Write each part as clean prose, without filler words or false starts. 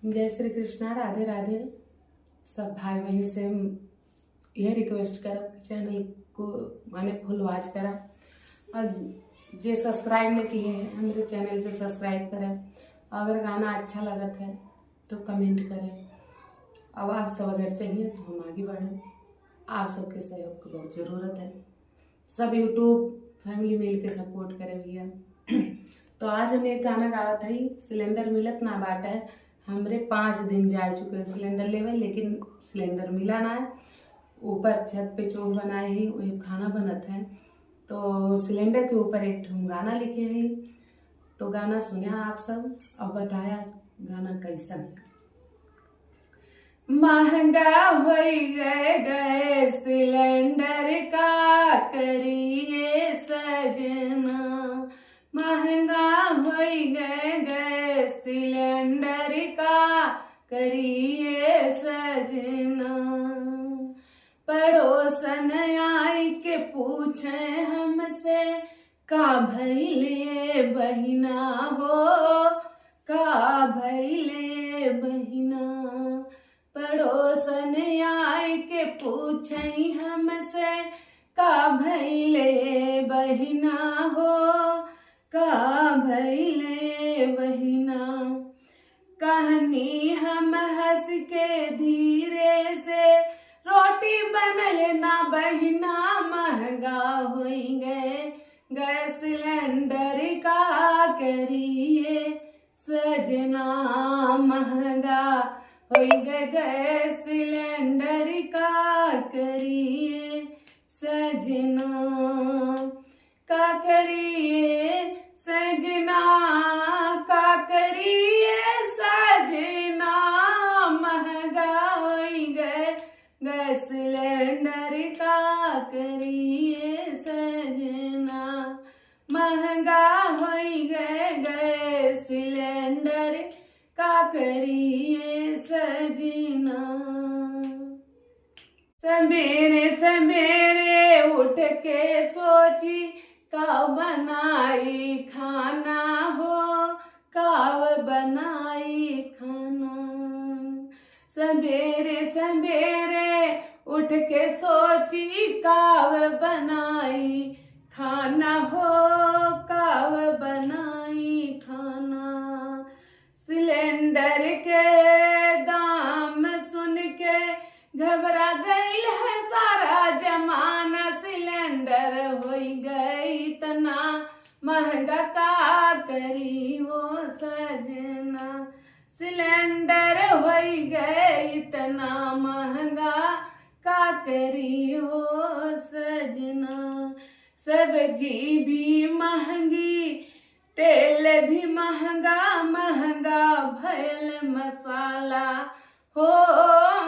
जय श्री कृष्णा, राधे राधे। सब भाई बहन से यह रिक्वेस्ट करब कि चैनल को माने फुल वॉच करब और जे सब्सक्राइब नहीं किए हैं हमारे चैनल के सब्सक्राइब करें। अगर गाना अच्छा लगत है तो कमेंट करें। अब आप सब अगर चाहिए तो हम आगे बढ़ें। आप सबके सहयोग की बहुत ज़रूरत है। सब यूट्यूब फैमिली मिल के सपोर्ट करें भैया। तो आज हम एक गाना गावत है। सिलेंडर मिलत ना बाटे, हमरे 5 दिन जा चुके हैं सिलेंडर लेवल, लेकिन सिलेंडर मिला ना है। ऊपर छत पे चौक बनाए ही वही खाना बनत है, तो सिलेंडर के ऊपर एक हम गाना लिखे हैं। तो गाना सुनिया आप सब और बताया गाना कैसा है। महंगा हो गए सिलेंडर का करिए सजना, महंगा हो गए सिलेंडर का करिए सजना। पड़ोसन आई के पूछे हमसे का भैले बहिना हो, का भैले बहिना। पड़ोसन आई के पूछे हमसे का भैले बहिना हो, का भैले बहिना। कहनी हम हंस के धीरे से रोटी बनल ना बहिना, महंगा हो गए सिलेंडर का करिए सजना, महंगा हो गए सिलेंडर का करिए सजना, का करिए सजना, का करिए सजना। महंगा हो गए सिलेंडर का करिए सजना, महंगा हो गए सिलेंडर का करिए सजना। सवेरे सवेरे उठ के सोची का बनाई खाना हो, का बनाई खाना। सवेरे सवेरे उठ के सोची काव बनाई खाना हो, काव बनाई खाना। सिलेंडर के दाम सुन के घबरा गई है सारा जमाना, सिलेंडर हो गई इतना महंगा का करी हो सजना। सिलेंडर हो गए इतना महंगा का करी हो सजना। सब्जी भी महंगी, तेल भी महंगा, महंगा भयल मसाला हो,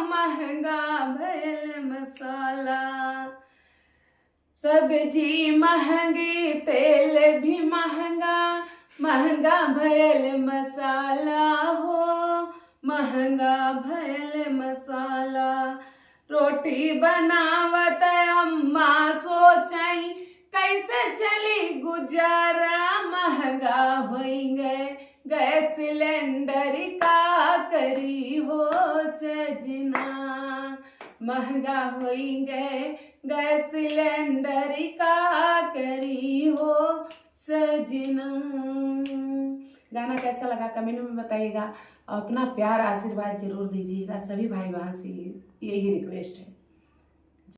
महंगा भयल मसाला। सब्जी महंगी, तेल भी महंगा, महंगा भयल मसाला हो, महंगा भयल मसाला। रोटी बनावत अम्मा सोचई कैसे चली गुजारा, महंगा हो गए सिलेंडर का करी हो सजना, महंगा हो गए सिलेंडर का करी हो सजना। गाना कैसा लगा कमेंट में बताइएगा। अपना प्यार आशीर्वाद जरूर दीजिएगा। सभी भाई बहन से यही रिक्वेस्ट है।